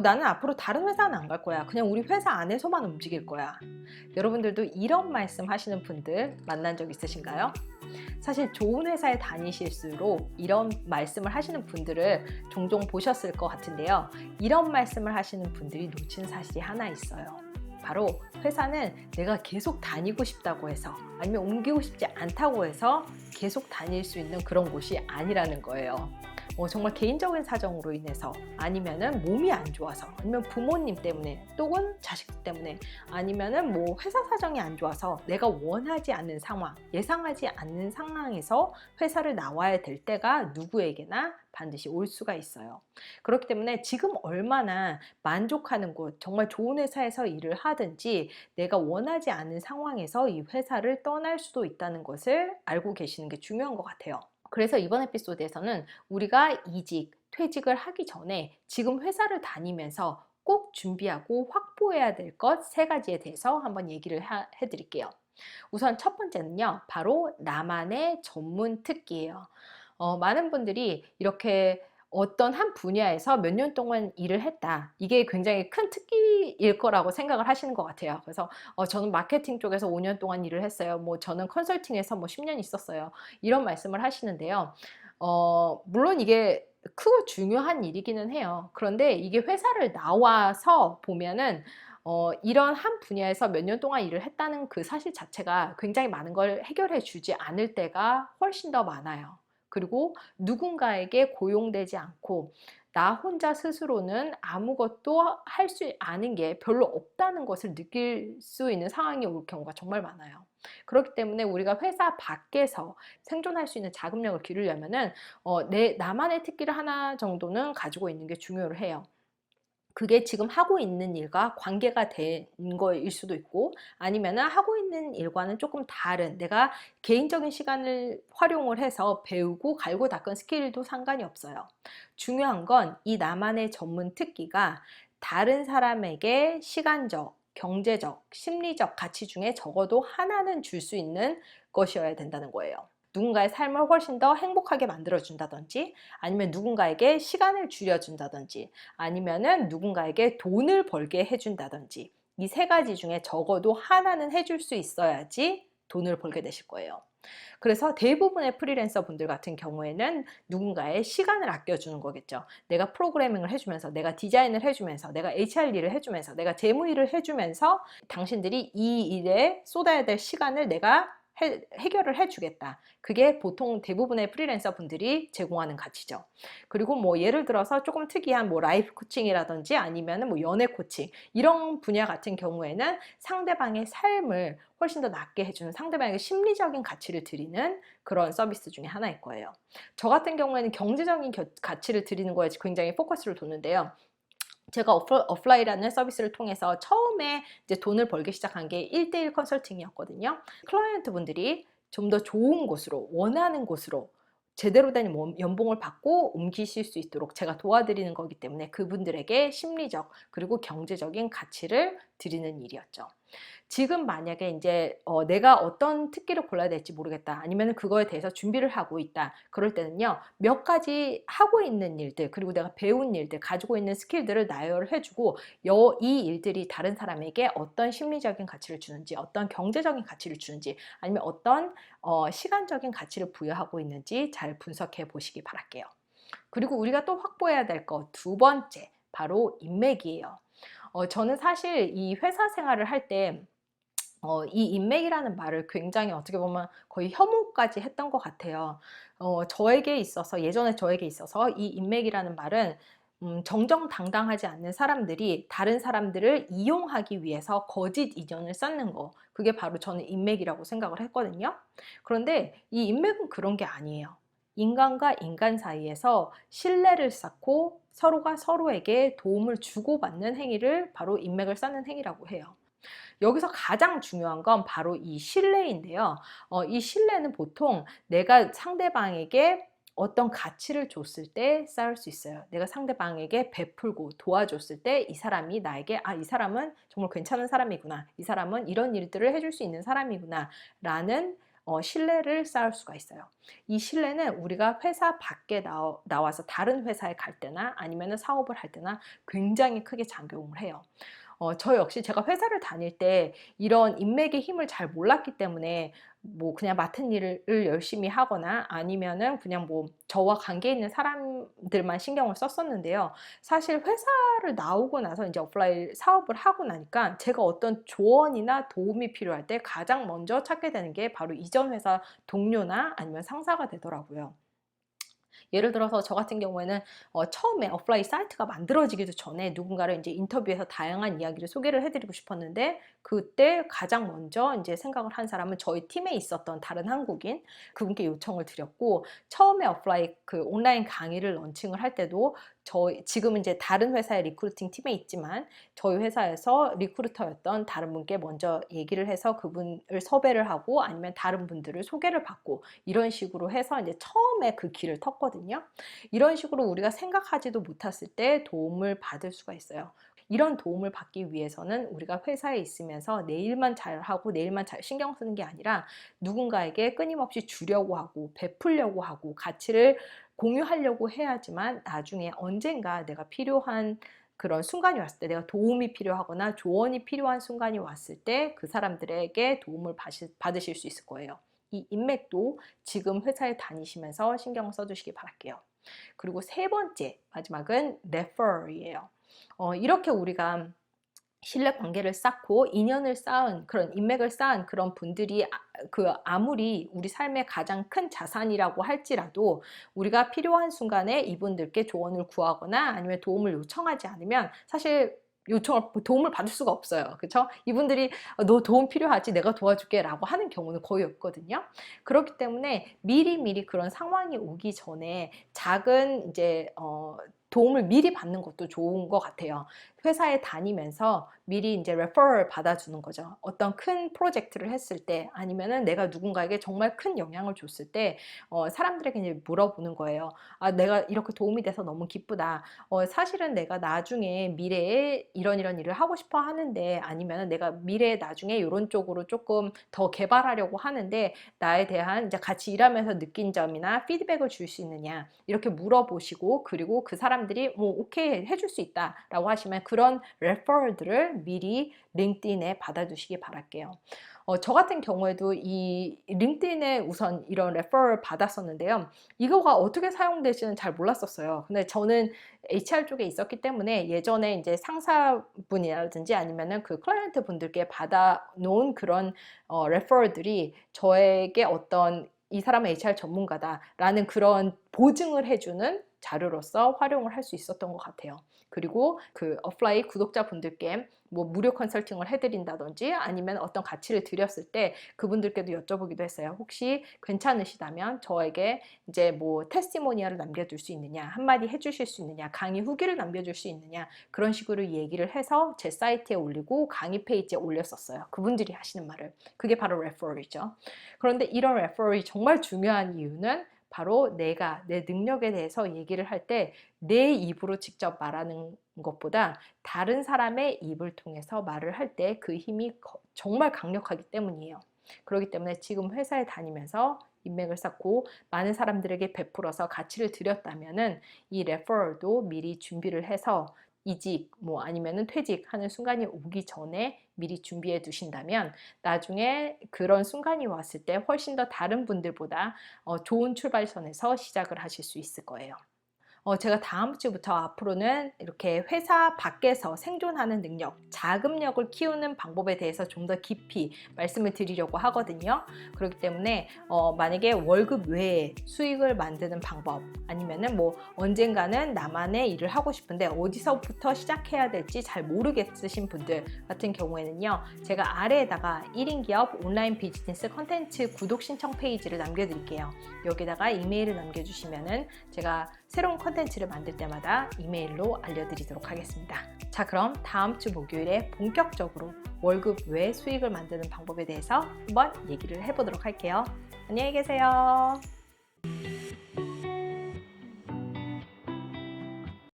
나는 앞으로 다른 회사는 안 갈 거야. 그냥 우리 회사 안에서만 움직일 거야. 여러분들도 이런 말씀 하시는 분들 만난 적 있으신가요? 사실 좋은 회사에 다니실수록 이런 말씀을 하시는 분들을 종종 보셨을 것 같은데요. 이런 말씀을 하시는 분들이 놓친 사실이 하나 있어요. 바로 회사는 내가 계속 다니고 싶다고 해서 아니면 옮기고 싶지 않다고 해서 계속 다닐 수 있는 그런 곳이 아니라는 거예요. 정말 개인적인 사정으로 인해서 아니면은 몸이 안 좋아서 아니면 부모님 때문에 또는 자식 때문에 아니면은 뭐 회사 사정이 안 좋아서 내가 원하지 않는 상황, 예상하지 않는 상황에서 회사를 나와야 될 때가 누구에게나 반드시 올 수가 있어요. 그렇기 때문에 지금 얼마나 만족하는 곳, 정말 좋은 회사에서 일을 하든지 내가 원하지 않는 상황에서 이 회사를 떠날 수도 있다는 것을 알고 계시는 게 중요한 것 같아요. 그래서 이번 에피소드에서는 우리가 이직, 퇴직을 하기 전에 지금 회사를 다니면서 꼭 준비하고 확보해야 될 것 3가지에 대해서 한번 얘기를 해드릴게요. 우선 첫 번째는요, 바로 나만의 전문 특기예요. 많은 분들이 이렇게 어떤 한 분야에서 몇 년 동안 일을 했다. 이게 굉장히 큰 특기일 거라고 생각을 하시는 것 같아요. 그래서 저는 마케팅 쪽에서 5년 동안 일을 했어요. 뭐 저는 컨설팅에서 뭐 10년 있었어요. 이런 말씀을 하시는데요. 물론 이게 크고 중요한 일이기는 해요. 그런데 이게 회사를 나와서 보면은 이런 한 분야에서 몇 년 동안 일을 했다는 그 사실 자체가 굉장히 많은 걸 해결해 주지 않을 때가 훨씬 더 많아요. 그리고 누군가에게 고용되지 않고 나 혼자 스스로는 아무것도 할 수 아는 게 별로 없다는 것을 느낄 수 있는 상황이 올 경우가 정말 많아요. 그렇기 때문에 우리가 회사 밖에서 생존할 수 있는 자금력을 기르려면은 나만의 특기를 하나 정도는 가지고 있는 게 중요해요. 그게 지금 하고 있는 일과 관계가 된 거일 수도 있고 아니면은 하고 있는 일과는 조금 다른 내가 개인적인 시간을 활용을 해서 배우고 갈고 닦은 스킬도 상관이 없어요. 중요한 건 이 나만의 전문 특기가 다른 사람에게 시간적, 경제적, 심리적 가치 중에 적어도 하나는 줄 수 있는 것이어야 된다는 거예요. 누군가의 삶을 훨씬 더 행복하게 만들어준다든지 아니면 누군가에게 시간을 줄여준다든지 아니면은 누군가에게 돈을 벌게 해준다든지 이 3가지 중에 적어도 하나는 해줄 수 있어야지 돈을 벌게 되실 거예요. 그래서 대부분의 프리랜서 분들 같은 경우에는 누군가의 시간을 아껴주는 거겠죠. 내가 프로그래밍을 해주면서 내가 디자인을 해주면서 내가 HR 일을 해주면서 내가 재무 일을 해주면서 당신들이 이 일에 쏟아야 될 시간을 내가 해결을 해주겠다. 그게 보통 대부분의 프리랜서 분들이 제공하는 가치죠. 그리고 뭐 예를 들어서 조금 특이한 뭐 라이프 코칭이라든지 아니면은 뭐 연애 코칭 이런 분야 같은 경우에는 상대방의 삶을 훨씬 더 낫게 해주는 상대방에게 심리적인 가치를 드리는 그런 서비스 중에 하나일 거예요. 저 같은 경우에는 경제적인 가치를 드리는 거에 굉장히 포커스를 뒀는데요. 제가 어플라이라는 서비스를 통해서 처음에 이제 돈을 벌기 시작한 게 1대1 컨설팅이었거든요. 클라이언트 분들이 좀 더 좋은 곳으로, 원하는 곳으로 제대로 된 연봉을 받고 옮기실 수 있도록 제가 도와드리는 거기 때문에 그분들에게 심리적 그리고 경제적인 가치를 드리는 일이었죠. 지금 만약에 이제 내가 어떤 특기를 골라야 될지 모르겠다. 아니면 그거에 대해서 준비를 하고 있다. 그럴 때는요. 몇 가지 하고 있는 일들 그리고 내가 배운 일들 가지고 있는 스킬들을 나열을 해주고 이 일들이 다른 사람에게 어떤 심리적인 가치를 주는지 어떤 경제적인 가치를 주는지 아니면 어떤 시간적인 가치를 부여하고 있는지 잘 분석해 보시기 바랄게요. 그리고 우리가 또 확보해야 될 거 2번째 바로 인맥이에요. 저는 사실 이 회사 생활을 할때 이 인맥이라는 말을 굉장히 어떻게 보면 거의 혐오까지 했던 것 같아요. 저에게 있어서 예전에 저에게 있어서 이 인맥이라는 말은 정정당당하지 않는 사람들이 다른 사람들을 이용하기 위해서 거짓 인연을 쌓는 거 그게 바로 저는 인맥이라고 생각을 했거든요. 그런데 이 인맥은 그런 게 아니에요. 인간과 인간 사이에서 신뢰를 쌓고 서로가 서로에게 도움을 주고받는 행위를 바로 인맥을 쌓는 행위라고 해요. 여기서 가장 중요한 건 바로 이 신뢰인데요. 이 신뢰는 보통 내가 상대방에게 어떤 가치를 줬을 때 쌓을 수 있어요. 내가 상대방에게 베풀고 도와줬을 때 이 사람이 나에게 이 사람은 정말 괜찮은 사람이구나. 이 사람은 이런 일들을 해줄 수 있는 사람이구나. 라는 신뢰를 쌓을 수가 있어요. 이 신뢰는 우리가 회사 밖에 나와서 다른 회사에 갈 때나 아니면 사업을 할 때나 굉장히 크게 작용을 해요. 저 역시 제가 회사를 다닐 때 이런 인맥의 힘을 잘 몰랐기 때문에 뭐 그냥 맡은 일을 열심히 하거나 아니면은 그냥 뭐 저와 관계 있는 사람들만 신경을 썼었는데요. 사실 회사를 나오고 나서 이제 오프라인 사업을 하고 나니까 제가 어떤 조언이나 도움이 필요할 때 가장 먼저 찾게 되는 게 바로 이전 회사 동료나 아니면 상사가 되더라고요. 예를 들어서 저 같은 경우에는 처음에 오프라인 사이트가 만들어지기도 전에 누군가를 이제 인터뷰해서 다양한 이야기를 소개를 해드리고 싶었는데 그때 가장 먼저 이제 생각을 한 사람은 저희 팀에 있었던 다른 한국인 그분께 요청을 드렸고 처음에 오프라인 그 온라인 강의를 런칭을 할 때도 지금은 이제 다른 회사의 리크루팅 팀에 있지만 저희 회사에서 리크루터였던 다른 분께 먼저 얘기를 해서 그분을 섭외를 하고 아니면 다른 분들을 소개를 받고 이런 식으로 해서 이제 처음에 그 길을 텄거든요. 이런 식으로 우리가 생각하지도 못했을 때 도움을 받을 수가 있어요. 이런 도움을 받기 위해서는 우리가 회사에 있으면서 내 일만 잘하고 내 일만 잘 신경 쓰는 게 아니라 누군가에게 끊임없이 주려고 하고 베풀려고 하고 가치를 공유하려고 해야지만 나중에 언젠가 내가 필요한 그런 순간이 왔을 때 내가 도움이 필요하거나 조언이 필요한 순간이 왔을 때 그 사람들에게 도움을 받으실 수 있을 거예요. 이 인맥도 지금 회사에 다니시면서 신경 써주시기 바랄게요. 그리고 세 번째 마지막은 referral이에요. 이렇게 우리가 신뢰 관계를 쌓고 인연을 쌓은 그런 인맥을 쌓은 그런 분들이 아무리 우리 삶의 가장 큰 자산이라고 할지라도 우리가 필요한 순간에 이분들께 조언을 구하거나 아니면 도움을 요청하지 않으면 사실 도움을 받을 수가 없어요. 그렇죠? 이분들이 너 도움 필요하지? 내가 도와줄게 라고 하는 경우는 거의 없거든요. 그렇기 때문에 미리 그런 상황이 오기 전에 작은 이제 도움을 미리 받는 것도 좋은 것 같아요. 회사에 다니면서 미리 이제 레퍼럴 받아주는 거죠. 어떤 큰 프로젝트를 했을 때 아니면은 내가 누군가에게 정말 큰 영향을 줬을 때 사람들에게 이제 물어보는 거예요. 아, 내가 이렇게 도움이 돼서 너무 기쁘다. 사실은 내가 나중에 미래에 이런 일을 하고 싶어 하는데 아니면은 내가 미래에 나중에 이런 쪽으로 조금 더 개발하려고 하는데 나에 대한 이제 같이 일하면서 느낀 점이나 피드백을 줄 수 있느냐 이렇게 물어보시고 그리고 그 사람들이 뭐 오케이 해줄 수 있다라고 하시면 그런 레퍼럴들을 미리 링크드인에 받아두시기 바랄게요. 저 같은 경우에도 이 링크드인에 우선 이런 레퍼럴 받았었는데요. 이거가 어떻게 사용될지는 잘 몰랐었어요. 근데 저는 HR 쪽에 있었기 때문에 예전에 이제 상사분이라든지 아니면은 그 클라이언트 분들께 받아놓은 그런 레퍼럴들이 저에게 어떤 이 사람은 HR 전문가다라는 그런 보증을 해주는 자료로서 활용을 할 수 있었던 것 같아요. 그리고 그 오프라인 구독자분들께 뭐 무료 컨설팅을 해드린다든지 아니면 어떤 가치를 드렸을 때 그분들께도 여쭤보기도 했어요. 혹시 괜찮으시다면 저에게 이제 뭐 테스티모니얼을 남겨줄 수 있느냐, 한마디 해주실 수 있느냐, 강의 후기를 남겨줄 수 있느냐 그런 식으로 얘기를 해서 제 사이트에 올리고 강의 페이지에 올렸었어요. 그분들이 하시는 말을. 그게 바로 레퍼럴이죠. 그런데 이런 레퍼럴이 정말 중요한 이유는 바로 내가 내 능력에 대해서 얘기를 할 때 내 입으로 직접 말하는 것보다 다른 사람의 입을 통해서 말을 할 때 그 힘이 정말 강력하기 때문이에요. 그렇기 때문에 지금 회사에 다니면서 인맥을 쌓고 많은 사람들에게 베풀어서 가치를 드렸다면은 이 레퍼럴도 미리 준비를 해서 이직 뭐 아니면은 퇴직하는 순간이 오기 전에 미리 준비해 두신다면 나중에 그런 순간이 왔을 때 훨씬 더 다른 분들보다 좋은 출발선에서 시작을 하실 수 있을 거예요. 제가 다음 주부터 앞으로는 이렇게 회사 밖에서 생존하는 능력, 자금력을 키우는 방법에 대해서 좀 더 깊이 말씀을 드리려고 하거든요. 그렇기 때문에 만약에 월급 외에 수익을 만드는 방법 아니면은 뭐 언젠가는 나만의 일을 하고 싶은데 어디서부터 시작해야 될지 잘 모르겠으신 분들 같은 경우에는요. 제가 아래에다가 1인 기업 온라인 비즈니스 컨텐츠 구독 신청 페이지를 남겨드릴게요. 여기다가 이메일을 남겨주시면은 제가 새로운 컨텐츠를 만들 때마다 이메일로 알려드리도록 하겠습니다. 자, 그럼 다음 주 목요일에 본격적으로 월급 외 수익을 만드는 방법에 대해서 한번 얘기를 해보도록 할게요. 안녕히 계세요.